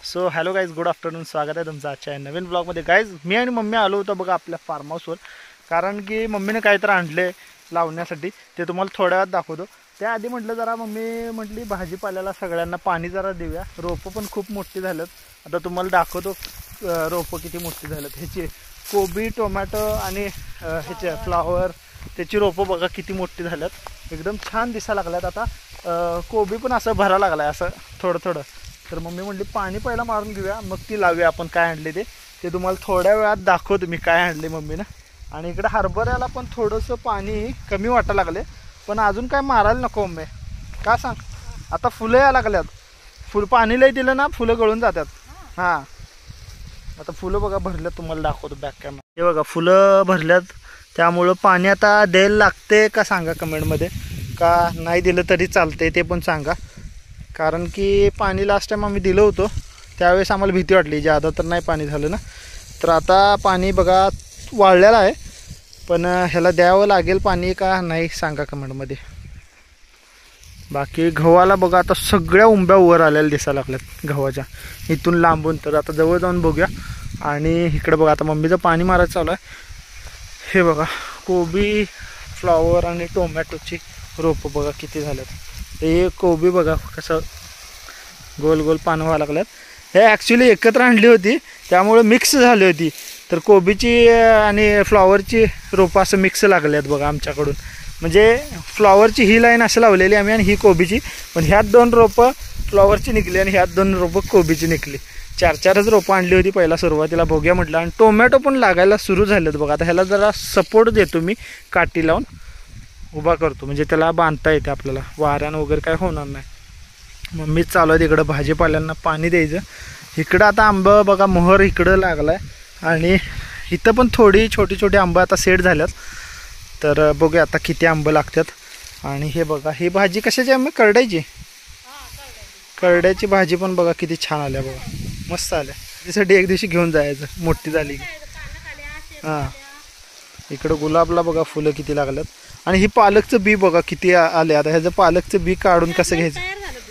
So hello guys, good afternoon. स्वागत आहे तुमचं आजच्या नवीन ब्लॉगमध्ये. गाईज, मी आणि मम्मी आलो होतो बघा आपल्या फार्म हाऊसवर, कारण की मम्मीने काहीतरी आणले लावण्यासाठी. ते तुम्हाला थोड्या वेळात दाखवतो. त्याआधी म्हटलं जरा मम्मी म्हटली भाजीपाल्याला सगळ्यांना पाणी जरा देऊया. रोपं पण खूप मोठी झालेत. आता तुम्हाला दाखवतो रोपं किती मोठी झालेत. ह्याची कोबी, टोमॅटो आणि ह्याचे फ्लावर, त्याची रोपं बघा किती मोठी झाल्यात. एकदम छान दिसायला लागल्यात. आता कोबी पण असं भरा लागलाय असं थोडं थोडं. तर मम्मी म्हटली पाणी पहिला मारून घेऊया, मग ती लावूया आपण. काय आणले ते तुम्हाला थोड्या वेळात दाखवतो मी काय आणले मम्मीनं. आणि इकडे हरभऱ्याला पण थोडंसं पाणी कमी वाटायला लागले, पण अजून काय मारायला नको मम्मी. का सांग, आता फुलं यायला लागल्यात. पाणी लई दिलं ना फुलं गळून जातात. हां, आता फुलं बघा भरल्यात, तुम्हाला दाखवतो बॅक कॅमेरा. हे बघा फुलं भरल्यात, त्यामुळं पाणी आता द्यायला लागते का सांगा कमेंटमध्ये. का नाही दिलं तरी चालते ते पण सांगा. कारण की पाणी लास्ट टाइम आम्ही दिलं होतं, त्यावेळेस आम्हाला भीती वाटली, ज्यादा तर नाही पाणी झालं ना. तर आता पाणी बघा वाळलेलं आहे, पण ह्याला द्यावं लागेल पाणी का नाही सांगा कमेंटमध्ये. बाकी गव्हाला बघा आता सगळ्या उंब्या वर आलेल्या दिसायला लागल्यात गव्हाच्या इथून लांबून. तर आता जवळ जाऊन बघूया. आणि इकडे बघा आता मम्मीचं पाणी मारायचं चालू आहे. हे बघा कोबी, फ्लॉवर आणि टोमॅटोची रोपं बघा किती झाल्यात. हे कोबी बघा कसं गोल गोल पानं व्हायला लागल्यात. हे ॲक्च्युली एकत्र आणली होती, त्यामुळे मिक्स झाली होती. तर कोबीची आणि फ्लॉवरची रोपं असं मिक्स लागले आहेत बघा आमच्याकडून. म्हणजे फ्लॉवरची ही लाईन असं लावलेली आम्ही आणि ही कोबीची. पण ह्यात 2 रोपं फ्लॉवरची निघली आणि ह्यात 2 रोपं कोबीची निघली. 4-4च रोपं आणली होती पहिला सुरुवातीला, बघूया म्हटलं. आणि टोमॅटो पण लागायला सुरू झालेत बघा. आता ह्याला जरा सपोर्ट देतो मी, काठी लावून उभा करतो, म्हणजे त्याला बांधता येते आपल्याला, वाऱ्यानं वगैरे काय होणार नाही. मम्मीच चालू आहे तिकडं भाजीपाल्यांना पाणी द्यायचं. इकडं आता आंबा बघा मोहर इकडं लागलाय आणि इथं पण थोडी छोटी छोटी आंबं आता सेट झाल्यात. तर बघूया आता किती आंबं लागतात. आणि हे बघा ही भाजी कशाची आंबे, करड्याची. करड्याची भाजी पण बघा किती छान आल्या बघा, मस्त आल्या. त्यासाठी एक दिवशी घेऊन जायचं मोठी झाली की. हां, इकडं गुलाबला बघा फुलं किती लागल्यात. आणि ही पालकचं बी बघा किती आले. आता ह्याचं पालकचं बी काढून कसं घ्यायचं.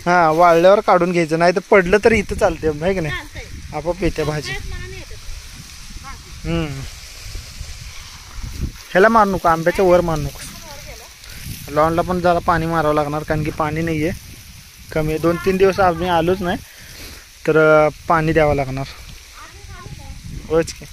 हां, वाळल्यावर काढून घ्यायचं, नाही तर पडलं तर इथं चालते आहे की नाही, आपोआप येते भाजी. ह्याला मारू नको, आंब्याच्या वर मारू नको. लॉनला पण जरा पाणी मारावं लागणार, कारण की पाणी नाही आहे, कमी आहे. 2-3 दिवस आम्ही आलोच नाही, तर पाणी द्यावं लागणार. होच की.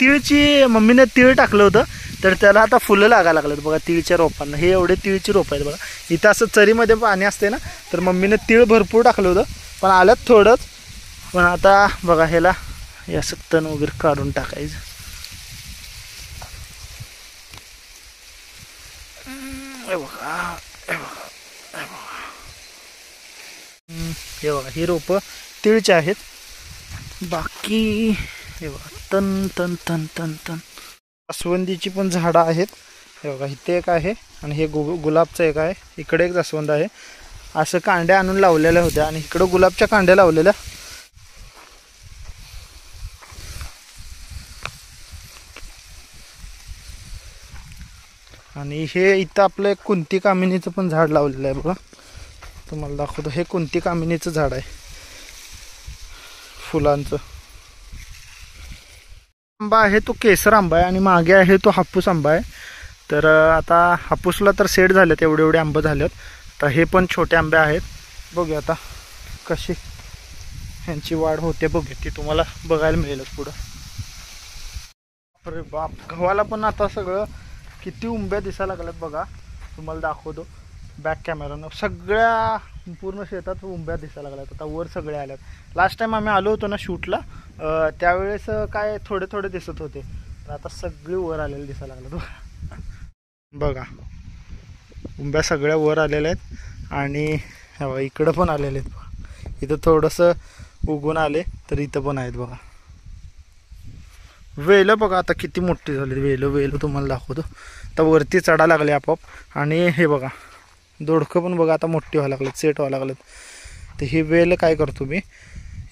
तिळची मम्मीने तीळ टाकलं होतं, तर त्याला आता फुलं लागायला लागलेत बघा तिळच्या रोपांना. हे एवढे तिळची रोप आहेत बघा. इथं असं चरीमध्ये पाणी असते ना, तर मम्मीने तीळ भरपूर टाकलं होतं, पण आल्यात थोडंच. पण आता बघा ह्याला हे असं तण वगैरे काढून टाकायचं. हे बघा हे बघा ही रोपं तिळची आहेत. बाकी हे बघा तन तन तन तन तन जास्वंदीची पण झाडं आहेत. हे बघा इथे एक आहे आणि हे गुलाबचं एक आहे. इकडे एक जास्वंद आहे. असं कांड्या आणून लावलेल्या होत्या आणि इकडं गुलाबच्या कांड्या लावलेल्या. आणि हे इथं आपलं एक कुंती कामिनीचं पण झाड लावलेलं आहे बघा, तुम्हाला दाखवतो. हे कुंती कामिनीचं झाड आहे फुलांचं. आंबा आहे तो केसर आंबा आहे आणि मागे आहे तो हापूस आंबा आहे. तर आता हापूसला तर सेट झालेत, एवढे एवढे आंबे झालेत. तर हे पण छोटे आंबे आहेत. बघूया आता कशी ह्यांची वाढ होते, बघूया ती तुम्हाला बघायला मिळेलच पुढं. अरे बाप, गव्हाला पण आता सगळं किती उंब्या दिसायला लागल्यात बघा, तुम्हाला दाखवतो बॅक कॅमेरानं. सगळ्या पूर्ण शेतात उंब्या दिसायला लागल्यात. आता वर सगळे आल्यात. लास्ट टाइम आम्ही आलो होतो ना शूटला, त्यावेळेस काय थोडे थोडे दिसत होते, पण आता सगळे वर आलेले दिसायला लागल्यात बघा. उंब्या सगळ्या वर आलेल्या आहेत आणि इकडं पण आलेले आहेत बघा. इथं थोडंसं उगून आले, तर इथं पण आहेत बघा. वेलं बघा आता किती मोठी झाली. वेलं तुम्हाला दाखवतो. आता वरती चढा लागले आपोआप. आणि हे बघा दोडकं पण बघा आता मोठी व्हायला लागलेत, सेट व्हायला लागलेत. तर ही वेल काय करतो मी,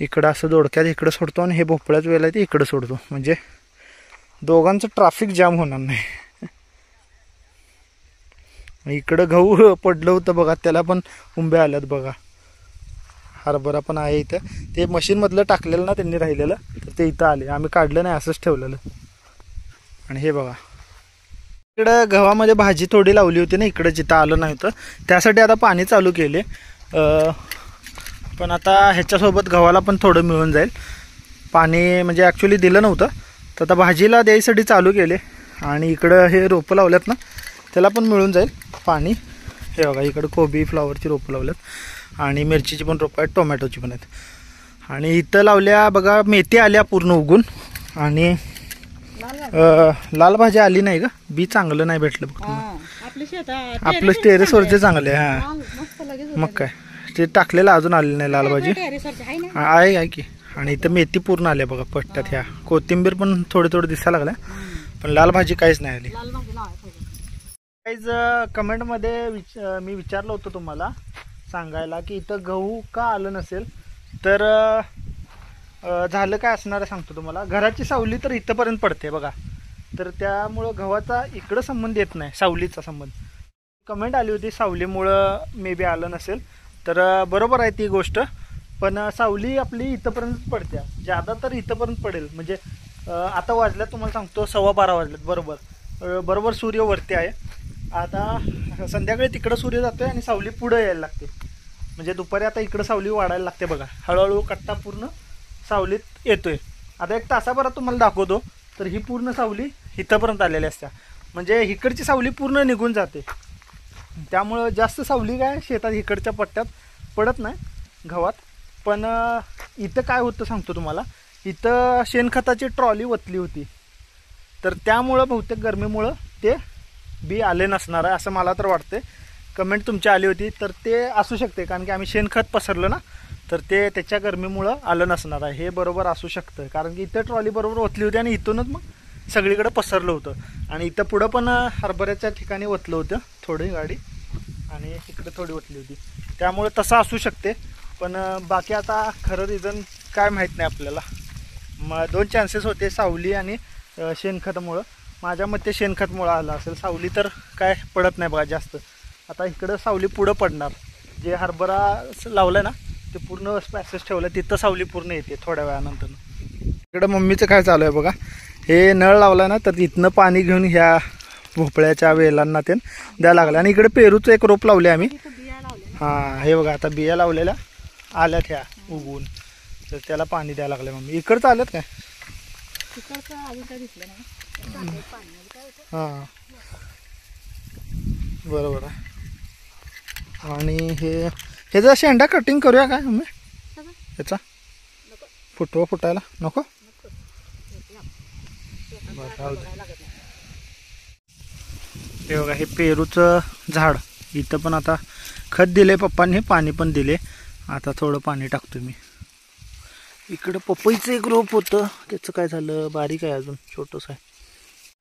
इकडं असं दोडक्यात इकडं सोडतो आणि हे भोपळ्याच वेल आहे ते इकडं सोडतो, म्हणजे दोघांचं ट्रॅफिक जाम होणार नाही. इकडं गहू पडलं होतं बघा, त्याला पण उंब्या आल्यात बघा. हरभरा पण आहे इथं. ते मशीनमधलं टाकलेलं ना त्यांनी राहिलेलं, तर ते इथं आले. आम्ही काढलं नाही, असंच ठेवलेलं. आणि हे बघा इकडं गव्हामध्ये भाजी थोडी लावली होती ना, इकडं जिथं आलं नव्हतं त्यासाठी आता पाणी चालू केले. पण आता ह्याच्यासोबत गव्हाला पण थोडं मिळून जाईल पाणी, म्हणजे ॲक्च्युली दिलं नव्हतं, तर आता भाजीला द्यायसाठी चालू केले. आणि इकडं हे रोपं लावल्यात ना, त्याला पण मिळून जाईल पाणी. हे बघा इकडं कोबी फ्लावरची रोपं लावल्यात आणि मिरचीची पण रोपं आहेत, टोमॅटोची पण आहेत. आणि इथं लावल्या बघा मेथी आल्या पूर्ण उगून. आणि लाल भाजी आली नाही का, बी चांगलं नाही भेटलं बघ. आपलं टेरेसवरचे चांगले. हां मग काय ते टाकलेलं अजून आलेलं नाही लाल भाजी आहे की. आणि इथं मेथी पूर्ण आल्या बघा पट्ट्यात. ह्या कोथिंबीर पण थोडे थोडे दिसायला लागल्या, पण लाल भाजी काहीच नाही आली. काहीच कमेंटमध्ये मी विचारलं होतं तुम्हाला सांगायला की इथं गहू का आलं नसेल, तर झालं काय असणार आहे सांगतो तुम्हाला. घराची सावली तर इथंपर्यंत पडते बघा, तर त्यामुळं गव्हाचा इकडं संबंध येत नाही, सावलीचा संबंध. कमेंट आली होती सावलीमुळं मे बी आलं नसेल, तर बरोबर आहे ती गोष्ट. पण सावली आपली इथंपर्यंत पडते, ज्यादा तर इथंपर्यंत पडेल. म्हणजे आता वाजल्यात तुम्हाला सांगतो 12:15 वाजल्यात बरोबर सूर्य वरती आहे. आता संध्याकाळी तिकडं सूर्य जातोय आणि सावली पुढं यायला लागते. म्हणजे दुपारी आता इकडं सावली वाढायला लागते बघा, हळूहळू कट्टा पूर्ण सावलीत येतोय. आता 1 तासाभरात तुम्हाला दाखवतो, तर ही पूर्ण सावली इथंपर्यंत आलेली असते. म्हणजे इकडची सावली पूर्ण निघून जाते, त्यामुळं जास्त सावली काय शेतात इकडच्या पट्ट्यात पडत नाही गव्हात. पण इथं काय होतं सांगतो तुम्हाला, इथं शेणखताची ट्रॉली ओतली होती, तर त्यामुळं बहुतेक गरमीमुळं ते बी आले नसणार आहे असं मला तर वाटते. कमेंट तुमची आली होती, तर ते असू शकते, कारण की आम्ही शेणखत पसरलं ना, तर ते त्याच्या गरमीमुळं आलं नसणार आहे. हे बरोबर असू शकतं, कारण की इथं ट्रॉली बरोबर ओतली होती आणि इथूनच मग सगळीकडे पसरलं होतं. आणि इथं पुढं पण हरभऱ्याच्या ठिकाणी ओतलं होतं थोडी गाडी, आणि इकडे थोडी ओतली होती, त्यामुळे तसं असू शकते. पण बाकी आता खरं रिझन काय माहीत नाही आपल्याला. मग 2 चान्सेस होते, सावली आणि शेणखतामुळं. माझ्या मते शेणखतमुळं आलं असेल, सावली तर काय पडत नाही बघा जास्त. आता इकडं सावली पुढं पडणार, जे हरभरा लावलं ना ते पूर्ण स्पॅसेस ठेवलं, तिथं सावली पूर्ण येते थोड्या वेळानंतर. इकडं मम्मीचं काय चालू आहे बघा, हे नळ लावला ना, तर इथनं पाणी घेऊन ह्या भोपळ्याच्या वेलांना ते द्यायला लागलं. आणि इकडे पेरूचं एक रोप लावले आम्ही. हां हे बघा आता बिया लावलेल्या आल्यात ह्या उगवून, तर त्याला पाणी द्यायला लागलं मम्मी. इकडचं आल्यात काय? हां बरोबर आहे. आणि हे जर शेंडा कटिंग करूया काय मम्मी ह्याचा, फुटायला नको. हे बघा हे पेरूचं झाड, इथं पण आता खत दिले पप्पांनी, पाणी पण दिले. आता थोडं पाणी टाकतो मी. इकडं पपईचं एक रोप होतं, त्याचं काय झालं, बारीक आहे अजून, छोटंच आहे.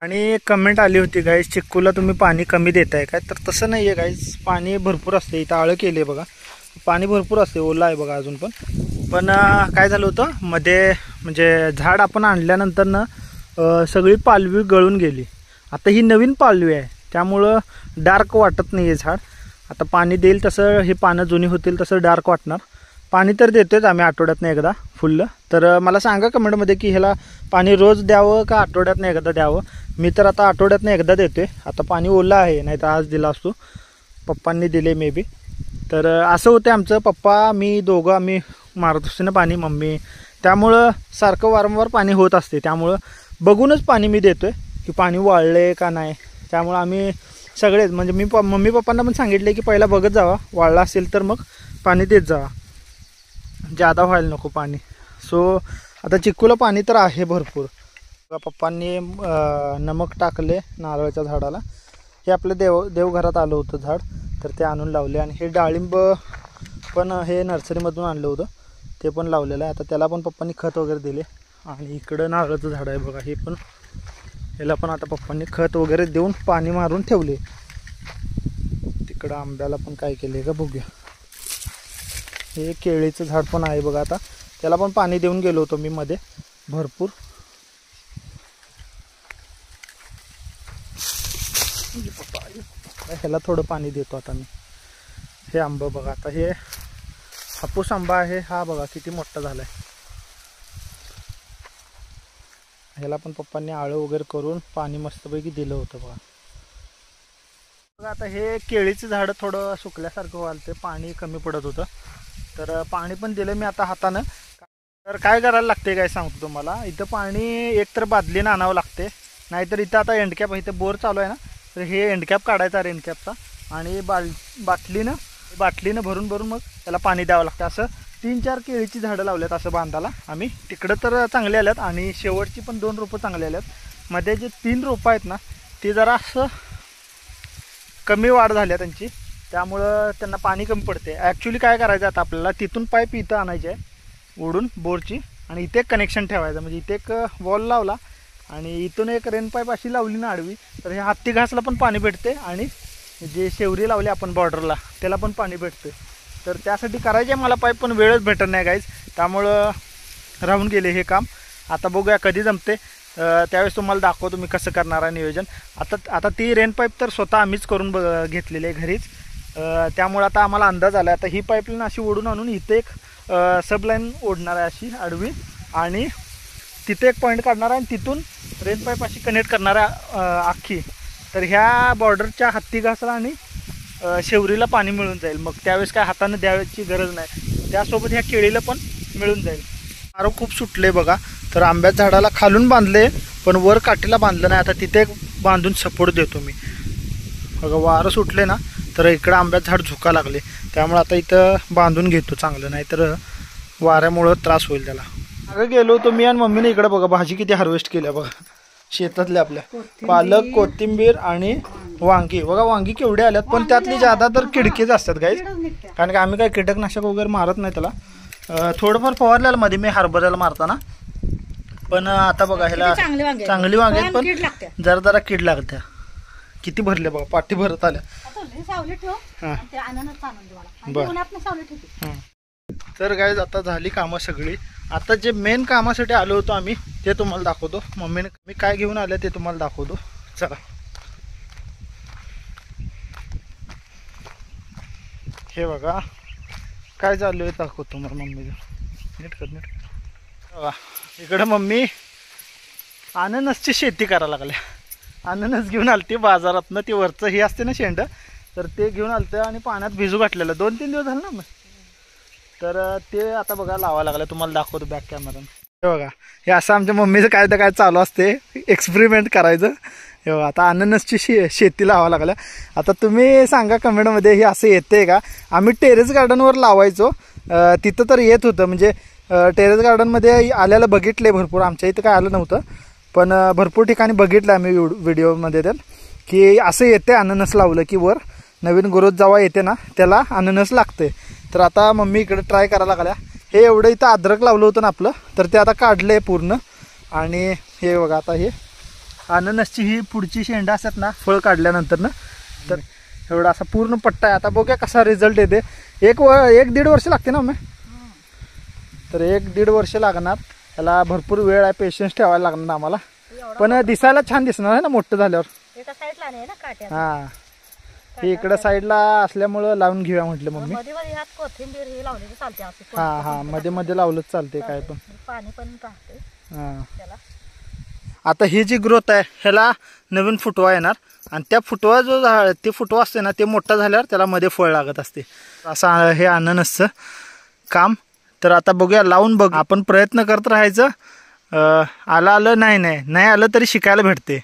आणि कमेंट आली होती गाईज, चिक्कूला तुम्ही पाणी कमी देताय काय, तर तसं नाही आहे गाईज, पाणी भरपूर असते. इथं आळं केले बघा, पाणी भरपूर असते, ओला आहे बघा अजून पण. पण काय झालं होतं मध्ये, म्हणजे झाड आपण आणल्यानंतर ना सगळी पालवी गळून गेली. आता ही नवीन पालवी आहे, त्यामुळं डार्क वाटत नाही आहे झाड. आता पाणी देईल तसं हे पानं जुनी होतील तसं डार्क वाटणार. पाणी तर देतोच आम्ही आठवड्यातनं एकदा फुल्ल. तर मला सांगा कमेंटमध्ये की ह्याला पाणी रोज द्यावं का आठवड्यातनं एकदा द्यावं. मी तर आता आठवड्यातनं एकदा देतोय. आता पाणी ओलं आहे, नाही तर आज दिला असतो, पप्पांनी दिले मे बी. तर असं होतं आमचं, पप्पा मी दोघं आम्ही मारत असते ना पाणी, मम्मी. त्यामुळं सारखं वारंवार पाणी होत असते, त्यामुळं बघूनच पाणी मी देतोय की पाणी वाळले का नाही. त्यामुळं आम्ही सगळेच, म्हणजे मी मम्मी पप्पांना पण सांगितले की पहिला बघत जावा, वाळला असेल तर मग पाणी देत जावा, जादा व्हायला नको पाणी. सो आता चिक्कूला पाणी तर आहे भरपूर. पप्पांनी नमक टाकले नारळाच्या झाडाला. हे आपलं देवघरात आलं होतं झाड, तर ते आणून लावले. आणि हे डाळिंब पण हे नर्सरीमधून आणलं होतं, ते पण लावलेलं आहे. आता त्याला पण पप्पांनी खत वगैरे दिले. आणि इकडं नारळाचं झाड आहे बघा, हे पण, याला पण आता पप्पांनी खत वगैरे देऊन पाणी मारून ठेवले. तिकडं आंब्याला पण काय केले का बघूया. हे केळीचं झाड पण आहे बघा, आता त्याला पण पाणी देऊन गेलो होतो मी मध्ये भरपूर. ह्याला थोडं पाणी देतो आता मी. हे आंबं बघा, आता हे हापूस आंबा आहे हा, बघा किती मोठा झालाय. ह्याला पण पप्पांनी आळं वगैरे करून पाणी मस्तपैकी दिलं होतं बघा. बघा आता हे केळीचं झाड थोडं सुकल्यासारखं व्हायला, ते पाणी कमी पडत होतं, तर पाणी पण दिलं मी आता हातानं. तर काय करायला लागते काय सांगतो तुम्हाला, इथं पाणी एकतर बादलीनं आणावं लागते, नाहीतर इथं आता एंडकॅप इथं बोर चालू आहे ना, तर हे एंडकॅप काढायचा रेनकॅपचा आणि बाटलीनं भरून भरून मग त्याला पाणी द्यावं लागतं. असं 3-4 केळीची झाडं लावल्यात असं बांधाला आम्ही. तिकडं तर चांगले आल्यात आणि शेवटची पण 2 रोपं चांगले आल्यात. मध्ये जे 3 रोपं आहेत ना ती जरा असं कमी वाढ झाली आहे त्यांची, त्यामुळं त्यांना पाणी कमी पडते. ॲक्च्युली काय करायचं आता आपल्याला, तिथून पाईप इथं आणायची आहे ओढून बोरची आणि इथे एक कनेक्शन ठेवायचं. म्हणजे इथे एक वॉल लावला आणि इथून एक रेन पाईप अशी लावली ना आडवी, तर हे हत्ती घासला पण पाणी भेटते आणि जे शेवरी लावली आपण बॉर्डरला त्याला पण पाणी भेटते. तर त्यासाठी करायचे मला पाईप, पण वेळच भेटत नाही गाईज, त्यामुळं राहून गेले हे काम. आता बघूया कधी जमते, त्यावेळेस तुम्हाला दाखवतो मी कसं करणार आहे नियोजन. आता ती रेन पाईप तर स्वतः आम्हीच करून घेतलेली आहे घरीच, त्यामुळे आता आम्हाला अंदाज आला. आता ही पाईपलाईन अशी ओढून आणून इथे एक सबलाईन ओढणार आहे अशी आडवी, आणि तिथे एक पॉईंट काढणार आहे आणि तिथून रेन पाईप अशी कनेक्ट करणार आहे अख्खी. तर ह्या बॉर्डरच्या हत्ती घासला आणि शेवरीला पाणी मिळून जाईल. मग त्यावेळेस काय हातानं द्यायची गरज नाही, त्यासोबत ह्या केळीला पण मिळून जाईल. वारं खूप सुटले बघा, तर आंब्याच्या झाडाला खालून बांधले पण वर काठीला बांधलं नाही. आता तिथे बांधून सपोर्ट देतो मी बघा. वारं सुटले ना तर इकडं आंब्याचं झाड झुका लागले, त्यामुळे आता इथं बांधून घेतो चांगलं, नाही तर वाऱ्यामुळं त्रास होईल त्याला. अगं गेलो होतो मी आणि मम्मीने, इकडे बघा भाजी किती हार्वेस्ट केल्या बघा शेतातल्या आपल्या. पालक, कोथिंबीर आणि वांगी बघा. वांगी केवढे आल्यात, पण त्यातली ज्यादा तर किडकीच असतात गाईज, कारण की आम्ही काय कीटकनाशक वगैरे मारत नाही त्याला. थोडंफार फवारलेलं मध्ये मी हरभऱ्याला मारताना, पण आता बघा ह्याला चांगली वांगी आहेत, पण जरा कीड लागत्या. किती भरले बघा, पाठी भरत आल्या. तर गाईज आता झाली कामं सगळी. आता जे मेन कामासाठी आलो होतो आम्ही ते तुम्हाला दाखवतो. मम्मीने मी काय घेऊन आले ते तुम्हाला दाखवतो, चला. हे बघा काय चालू आहे दाखवतो तुम्हाला. मम्मी नीट कर. इकडं मम्मी अननसची शेती करायला लागल्या. अननस घेऊन आलती बाजारातनं, ती वरचं हे असते ना शेंड, तर ते घेऊन आलतं आणि पाण्यात भिजू घातलेलं 2-3 दिवस झालं ना मग. तर ते आता बघा लावायला लागलं, तुम्हाला दाखवतो बॅक कॅमेरानं. हे बघा, हे असं आमच्या मम्मीचं काय तर काय चालू असते, एक्सपेरिमेंट करायचं. हे बघा आता अननसची शेती लावावं लागल्या. आता तुम्ही सांगा कमेंटमध्ये हे असं येते का. आम्ही टेरेस गार्डनवर लावायचो, तिथं तर येत होतं, म्हणजे टेरेस गार्डनमध्ये आल्याला बघितले भरपूर. आमच्या इथं काय आलं नव्हतं, पण भरपूर ठिकाणी बघितलं आम्ही व्हिडिओमध्ये तर, की असं येते अननस लावलं की वर नवीन ग्रोथ जेव्हा येते ना त्याला अननस लागते. तर आता मम्मी इकडे ट्राय करायला लागल्या. हे एवढं इथं अद्रक लावलं होतं ना आपलं, तर ते आता काढलं आहे पूर्ण. आणि हे बघा आता हे अननसची ही पुढची शेंडा असतात ना फळ काढल्यानंतर ना, तर एवढा असा पूर्ण पट्टा आहे. आता बघूया कसा रिझल्ट येते. 1-1.5 वर्ष लागते ना मग, तर 1-1.5 वर्ष लागणार. त्याला भरपूर वेळ आहे, पेशन्स ठेवायला लागणार आम्हाला, पण दिसायला छान दिसणार आहे ना मोठं झाल्यावर. हा, हे इकडं साईडला असल्यामुळं लावून घेऊया म्हटलं मम्मी. हा मध्ये मध्ये लावलंच चालते काय पण. हा, आता ही जी ग्रोथ आहे ह्याला नवीन फुटवा येणार, आणि त्या फुटवा जो ते फुटवा असते ना ते मोठा झाल्यावर त्याला मध्ये फळ लागत असते. असं हे अननसचं काम. तर आता बघूया लावून बघ, आपण प्रयत्न करत राहायचं. आलं नाही आलं तरी शिकायला भेटते,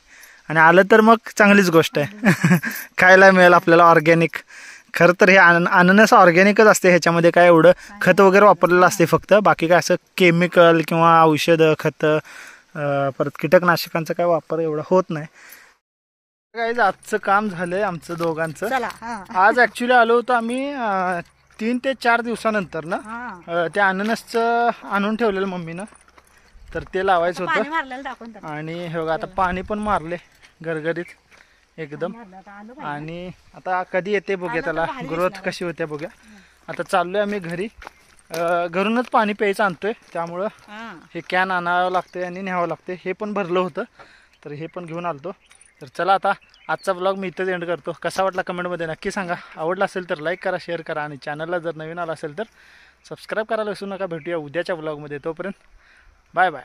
आणि आलं तर मग चांगलीच गोष्ट आहे. खायला मिळेल आपल्याला ऑर्गॅनिक. खरं तर हे अननस ऑर्गॅनिकच असते, ह्याच्यामध्ये काय एवढं खत वगैरे वापरलेलं असते फक्त, बाकी काय असं केमिकल किंवा औषधं खतं परत कीटकनाशकांचा काय वापर एवढा होत नाही. काय आजचं काम झालंय आमचं दोघांचं. आज ऍक्च्युली आलो होतो आम्ही 3 ते 4 दिवसानंतर ना, त्या अननसचं आणून ठेवलेलं मम्मीनं, तर ते लावायचं होतं. आणि हे बघा आता पाणी पण मारले गरगरीत एकदम. आणि आता कधी येते बघूया, त्याला ग्रोथ कशी होते बघूया. आता चाललोय आम्ही घरी, घरूनच पाणी प्यायचं आणतोय, त्यामुळं हे कॅन आणावं लागतंय आणि न्यावं लागतंय. हे पण भरलं होतं तर हे पण घेऊन आलतो. तर चला आता आजचा ब्लॉग मी इथंच एंड करतो. कसा वाटला कमेंटमध्ये नक्की सांगा. आवडला असेल तर लाईक करा, शेअर करा, आणि चॅनलला जर नवीन आला असेल तर सबस्क्राईब करायला विसरू नका. भेटूया उद्याच्या व्लॉगमध्ये. तोपर्यंत बाय बाय.